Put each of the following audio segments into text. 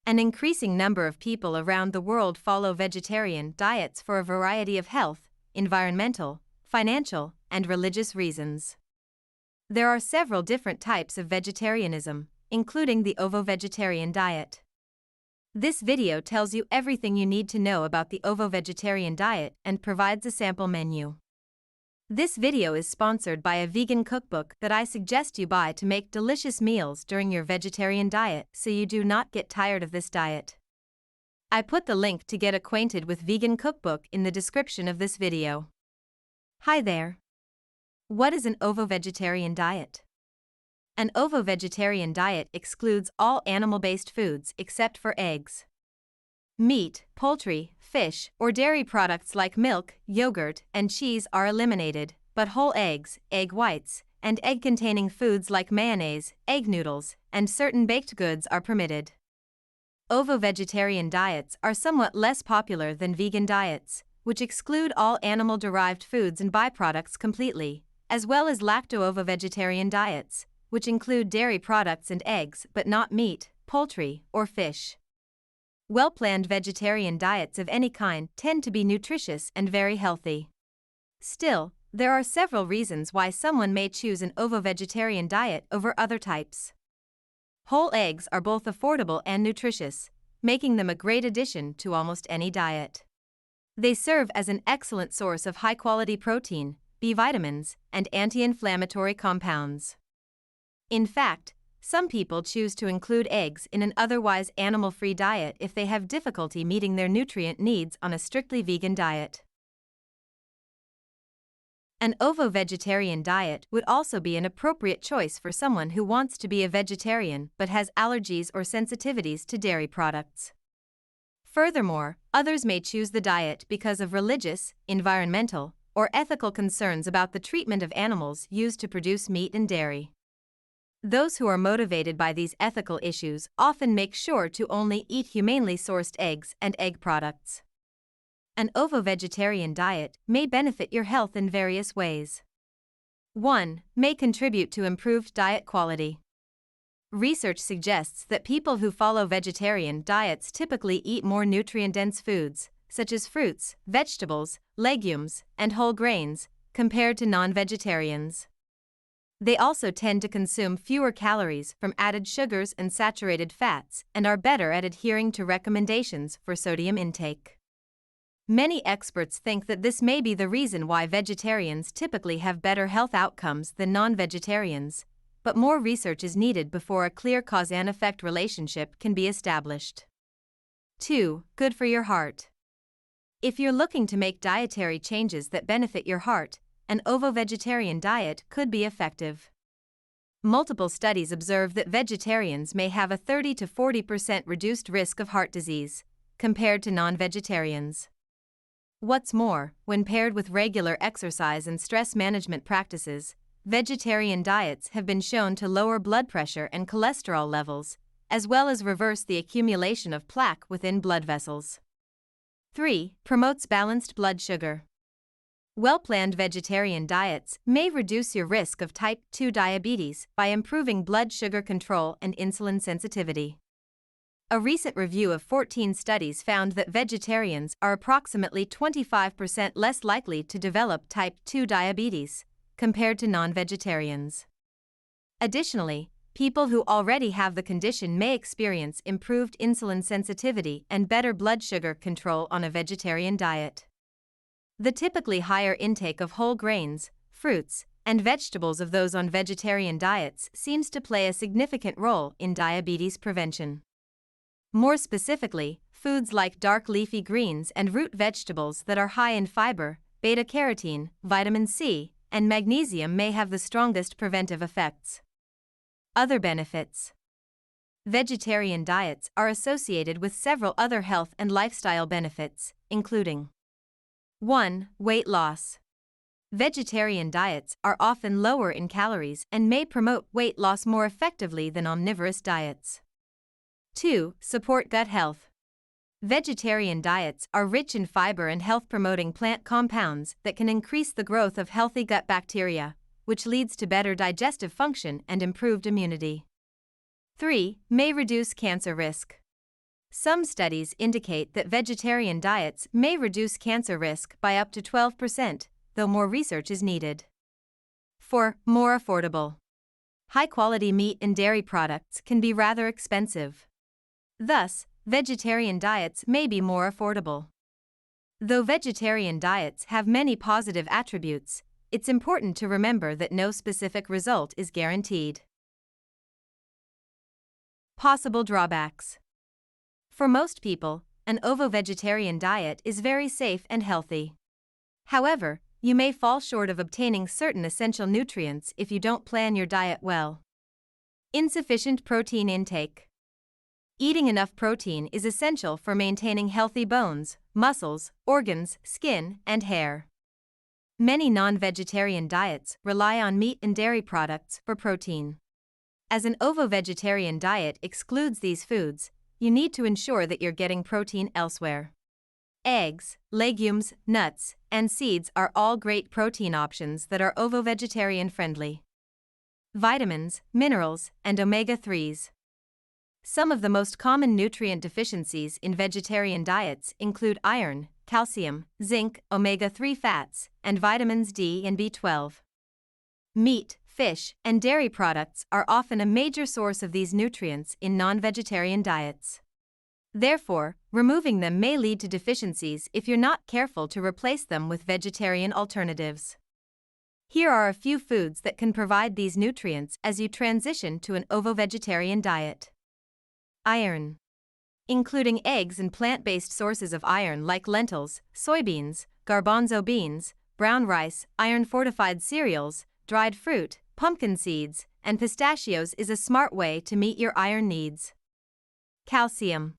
An increasing number of people around the world follow vegetarian diets for a variety of health, environmental, financial, and religious reasons. There are several different types of vegetarianism, including the ovo-vegetarian diet. This video tells you everything you need to know about the ovo-vegetarian diet and provides a sample menu. This video is sponsored by a vegan cookbook that I suggest you buy to make delicious meals during your vegetarian diet so you do not get tired of this diet. I put the link to get acquainted with vegan cookbook in the description of this video. Hi there. What is an ovo-vegetarian diet? An ovo-vegetarian diet excludes all animal-based foods except for eggs. Meat, poultry, fish, or dairy products like milk, yogurt, and cheese are eliminated, but whole eggs, egg whites, and egg-containing foods like mayonnaise, egg noodles, and certain baked goods are permitted. Ovo-vegetarian diets are somewhat less popular than vegan diets, which exclude all animal-derived foods and byproducts completely, as well as lacto-ovo-vegetarian diets, which include dairy products and eggs but not meat, poultry, or fish. Well-planned vegetarian diets of any kind tend to be nutritious and very healthy. Still, there are several reasons why someone may choose an ovo-vegetarian diet over other types. Whole eggs are both affordable and nutritious, making them a great addition to almost any diet. They serve as an excellent source of high-quality protein, B vitamins, and anti-inflammatory compounds. In fact, some people choose to include eggs in an otherwise animal-free diet if they have difficulty meeting their nutrient needs on a strictly vegan diet. An ovo-vegetarian diet would also be an appropriate choice for someone who wants to be a vegetarian but has allergies or sensitivities to dairy products. Furthermore, others may choose the diet because of religious, environmental, or ethical concerns about the treatment of animals used to produce meat and dairy. Those who are motivated by these ethical issues often make sure to only eat humanely sourced eggs and egg products. An ovo-vegetarian diet may benefit your health in various ways. 1. May contribute to improved diet quality. Research suggests that people who follow vegetarian diets typically eat more nutrient-dense foods, such as fruits, vegetables, legumes, and whole grains, compared to non-vegetarians. They also tend to consume fewer calories from added sugars and saturated fats and are better at adhering to recommendations for sodium intake. Many experts think that this may be the reason why vegetarians typically have better health outcomes than non-vegetarians, but more research is needed before a clear cause and effect relationship can be established. 2. Good for your heart. If you're looking to make dietary changes that benefit your heart, an ovo-vegetarian diet could be effective. Multiple studies observe that vegetarians may have a 30 to 40% reduced risk of heart disease, compared to non-vegetarians. What's more, when paired with regular exercise and stress management practices, vegetarian diets have been shown to lower blood pressure and cholesterol levels, as well as reverse the accumulation of plaque within blood vessels. 3. Promotes balanced blood sugar. Well-planned vegetarian diets may reduce your risk of type 2 diabetes by improving blood sugar control and insulin sensitivity. A recent review of 14 studies found that vegetarians are approximately 25% less likely to develop type 2 diabetes, compared to non-vegetarians. Additionally, people who already have the condition may experience improved insulin sensitivity and better blood sugar control on a vegetarian diet. The typically higher intake of whole grains, fruits, and vegetables of those on vegetarian diets seems to play a significant role in diabetes prevention. More specifically, foods like dark leafy greens and root vegetables that are high in fiber, beta-carotene, vitamin C, and magnesium may have the strongest preventive effects. Other benefits. Vegetarian diets are associated with several other health and lifestyle benefits, including 1. Weight loss. Vegetarian diets are often lower in calories and may promote weight loss more effectively than omnivorous diets. 2. Support gut health. Vegetarian diets are rich in fiber and health-promoting plant compounds that can increase the growth of healthy gut bacteria, which leads to better digestive function and improved immunity. 3. May reduce cancer risk. Some studies indicate that vegetarian diets may reduce cancer risk by up to 12%, though more research is needed. 4. More affordable. High-quality meat and dairy products can be rather expensive. Thus, vegetarian diets may be more affordable. Though vegetarian diets have many positive attributes, it's important to remember that no specific result is guaranteed. Possible drawbacks. For most people, an ovo-vegetarian diet is very safe and healthy. However, you may fall short of obtaining certain essential nutrients if you don't plan your diet well. Insufficient protein intake. Eating enough protein is essential for maintaining healthy bones, muscles, organs, skin, and hair. Many non-vegetarian diets rely on meat and dairy products for protein. As an ovo-vegetarian diet excludes these foods, you need to ensure that you're getting protein elsewhere. Eggs, legumes, nuts, and seeds are all great protein options that are ovo-vegetarian friendly. Vitamins, minerals, and omega-3s. Some of the most common nutrient deficiencies in vegetarian diets include iron, calcium, zinc, omega-3 fats, and vitamins D and B12. Meat, fish, and dairy products are often a major source of these nutrients in non-vegetarian diets. Therefore, removing them may lead to deficiencies if you're not careful to replace them with vegetarian alternatives. Here are a few foods that can provide these nutrients as you transition to an ovo-vegetarian diet. Iron. Including eggs and plant-based sources of iron like lentils, soybeans, garbanzo beans, brown rice, iron-fortified cereals, dried fruit, pumpkin seeds, and pistachios is a smart way to meet your iron needs. Calcium.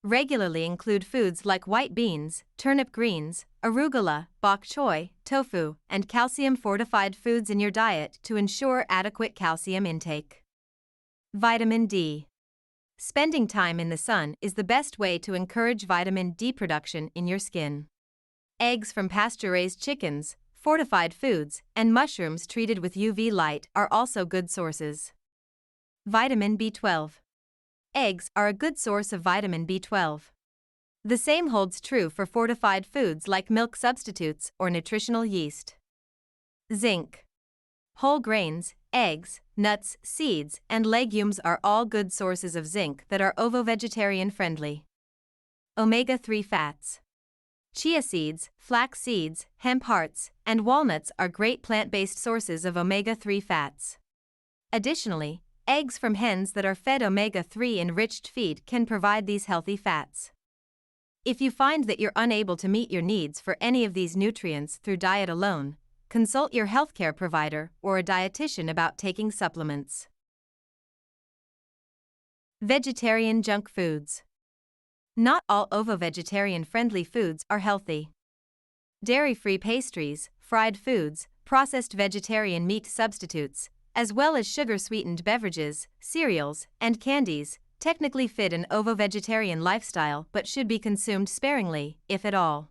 Regularly include foods like white beans, turnip greens, arugula, bok choy, tofu, and calcium-fortified foods in your diet to ensure adequate calcium intake. Vitamin D. Spending time in the sun is the best way to encourage vitamin D production in your skin. Eggs from pasture-raised chickens, fortified foods, and mushrooms treated with UV light are also good sources. Vitamin B12. Eggs are a good source of vitamin B12. The same holds true for fortified foods like milk substitutes or nutritional yeast. Zinc. Whole grains, eggs, nuts, seeds, and legumes are all good sources of zinc that are ovo-vegetarian friendly. Omega-3 fats. Chia seeds, flax seeds, hemp hearts, and walnuts are great plant-based sources of omega-3 fats. Additionally, eggs from hens that are fed omega-3 enriched feed can provide these healthy fats. If you find that you're unable to meet your needs for any of these nutrients through diet alone, consult your healthcare provider or a dietitian about taking supplements. Vegetarian junk foods. Not all ovo-vegetarian friendly foods are healthy. Dairy-free pastries, fried foods, processed vegetarian meat substitutes, as well as sugar-sweetened beverages, cereals, and candies, technically fit an ovo-vegetarian lifestyle but should be consumed sparingly, if at all.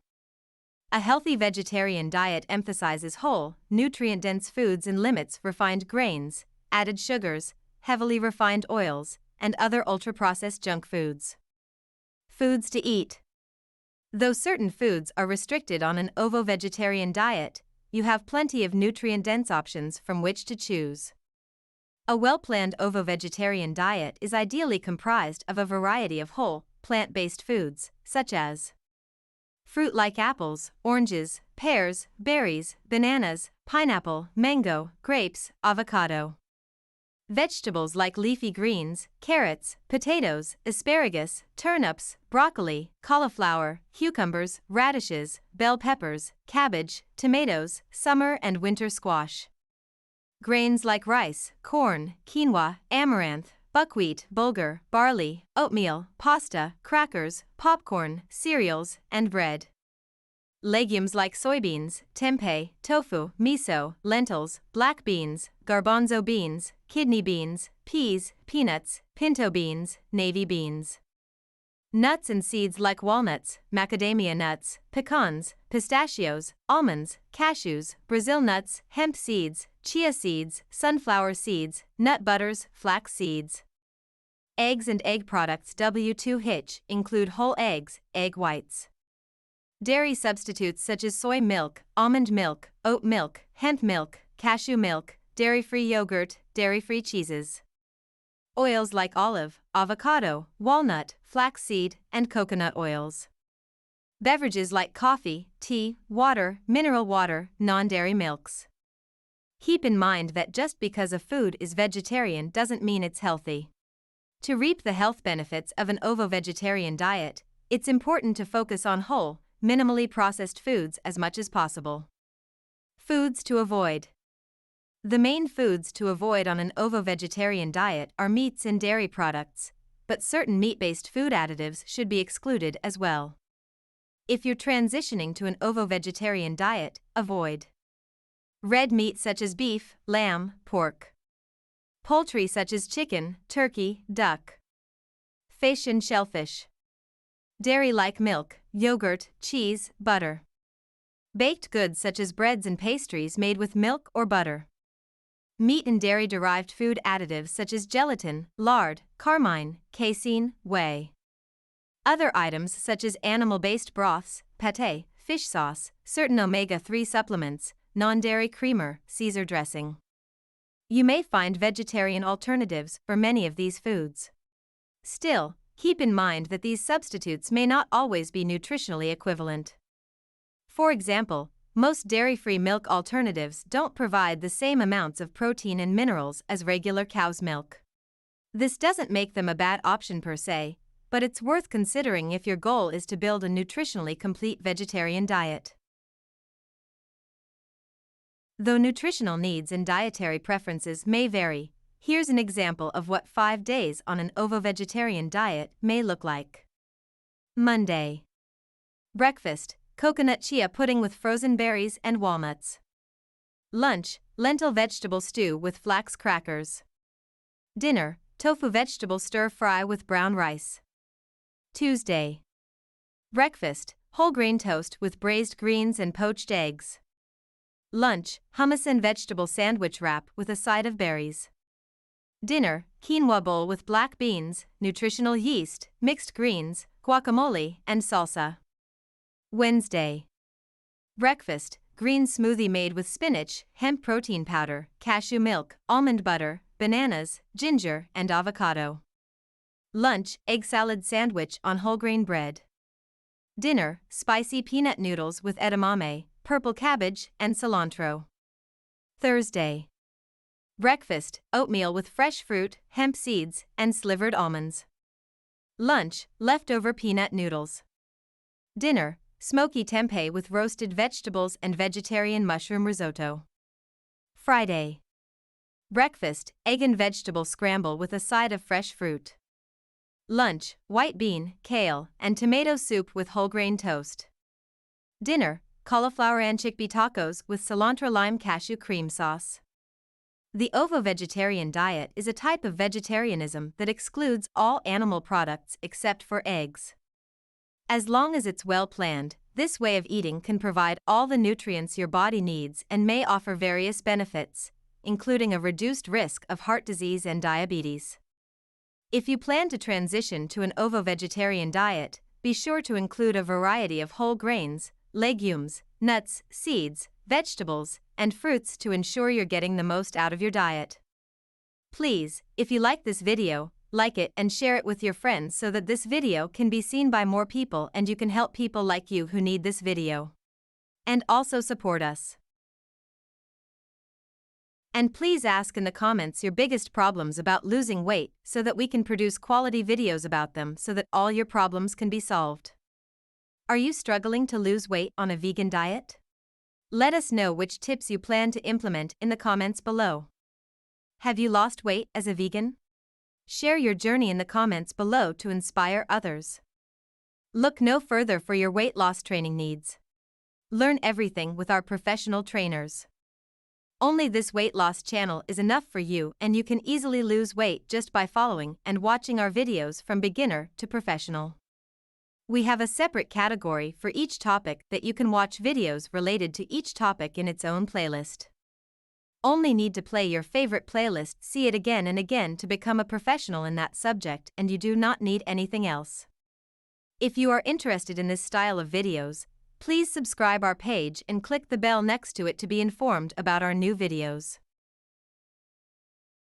A healthy vegetarian diet emphasizes whole, nutrient-dense foods and limits refined grains, added sugars, heavily refined oils, and other ultra-processed junk foods. Foods to eat. Though certain foods are restricted on an ovo-vegetarian diet, you have plenty of nutrient-dense options from which to choose. A well-planned ovo-vegetarian diet is ideally comprised of a variety of whole, plant-based foods, such as fruit like apples, oranges, pears, berries, bananas, pineapple, mango, grapes, avocado. Vegetables like leafy greens, carrots, potatoes, asparagus, turnips, broccoli, cauliflower, cucumbers, radishes, bell peppers, cabbage, tomatoes, summer and winter squash. Grains like rice, corn, quinoa, amaranth, buckwheat, bulgur, barley, oatmeal, pasta, crackers, popcorn, cereals, and bread. Legumes like soybeans, tempeh, tofu, miso, lentils, black beans, garbanzo beans, kidney beans, peas, peanuts, pinto beans, navy beans. Nuts and seeds like walnuts, macadamia nuts, pecans, pistachios, almonds, cashews, Brazil nuts, hemp seeds, chia seeds, sunflower seeds, nut butters, flax seeds. Eggs and egg products W2 include whole eggs, egg whites. Dairy substitutes such as soy milk, almond milk, oat milk, hemp milk, cashew milk, dairy-free yogurt, dairy-free cheeses. Oils like olive, avocado, walnut, flaxseed, and coconut oils. Beverages like coffee, tea, water, mineral water, non-dairy milks. Keep in mind that just because a food is vegetarian doesn't mean it's healthy. To reap the health benefits of an ovo-vegetarian diet, it's important to focus on whole, minimally processed foods as much as possible. Foods to avoid. The main foods to avoid on an ovo-vegetarian diet are meats and dairy products, but certain meat-based food additives should be excluded as well. If you're transitioning to an ovo-vegetarian diet, avoid red meat such as beef, lamb, pork. Poultry such as chicken, turkey, duck. Fish and shellfish. Dairy like milk, yogurt, cheese, butter. Baked goods such as breads and pastries made with milk or butter. Meat and dairy-derived food additives such as gelatin, lard, carmine, casein, whey. Other items such as animal-based broths, pâté, fish sauce, certain omega-3 supplements, non-dairy creamer, Caesar dressing. You may find vegetarian alternatives for many of these foods. Still, keep in mind that these substitutes may not always be nutritionally equivalent. For example, most dairy-free milk alternatives don't provide the same amounts of protein and minerals as regular cow's milk. This doesn't make them a bad option per se, but it's worth considering if your goal is to build a nutritionally complete vegetarian diet. Though nutritional needs and dietary preferences may vary, here's an example of what 5 days on an ovo-vegetarian diet may look like. Monday. Breakfast: coconut chia pudding with frozen berries and walnuts. Lunch: lentil vegetable stew with flax crackers. Dinner: tofu vegetable stir-fry with brown rice. Tuesday. Breakfast: whole grain toast with braised greens and poached eggs. Lunch: hummus and vegetable sandwich wrap with a side of berries. Dinner: quinoa bowl with black beans, nutritional yeast, mixed greens, guacamole, and salsa. Wednesday. Breakfast: green smoothie made with spinach, hemp protein powder, cashew milk, almond butter, bananas, ginger, and avocado. Lunch: egg salad sandwich on whole grain bread. Dinner: spicy peanut noodles with edamame, purple cabbage, and cilantro. Thursday. Breakfast: oatmeal with fresh fruit, hemp seeds, and slivered almonds. Lunch: leftover peanut noodles. Dinner: smoky tempeh with roasted vegetables and vegetarian mushroom risotto. Friday. Breakfast: egg and vegetable scramble with a side of fresh fruit. Lunch: white bean, kale, and tomato soup with whole grain toast. Dinner: cauliflower and chickpea tacos with cilantro lime cashew cream sauce. The ovo-vegetarian diet is a type of vegetarianism that excludes all animal products except for eggs. As long as it's well planned, this way of eating can provide all the nutrients your body needs and may offer various benefits, including a reduced risk of heart disease and diabetes. If you plan to transition to an ovo-vegetarian diet, be sure to include a variety of whole grains, legumes, nuts, seeds, vegetables, and fruits to ensure you're getting the most out of your diet. Please, if you like this video, like it and share it with your friends so that this video can be seen by more people and you can help people like you who need this video. And also support us. And please ask in the comments your biggest problems about losing weight so that we can produce quality videos about them so that all your problems can be solved. Are you struggling to lose weight on a vegan diet? Let us know which tips you plan to implement in the comments below. Have you lost weight as a vegan? Share your journey in the comments below to inspire others. Look no further for your weight loss training needs. Learn everything with our professional trainers. Only this weight loss channel is enough for you, and you can easily lose weight just by following and watching our videos from beginner to professional. We have a separate category for each topic that you can watch videos related to each topic in its own playlist. only need to play your favorite playlist, see it again and again to become a professional in that subject, and you do not need anything else. If you are interested in this style of videos, please subscribe our page and click the bell next to it to be informed about our new videos.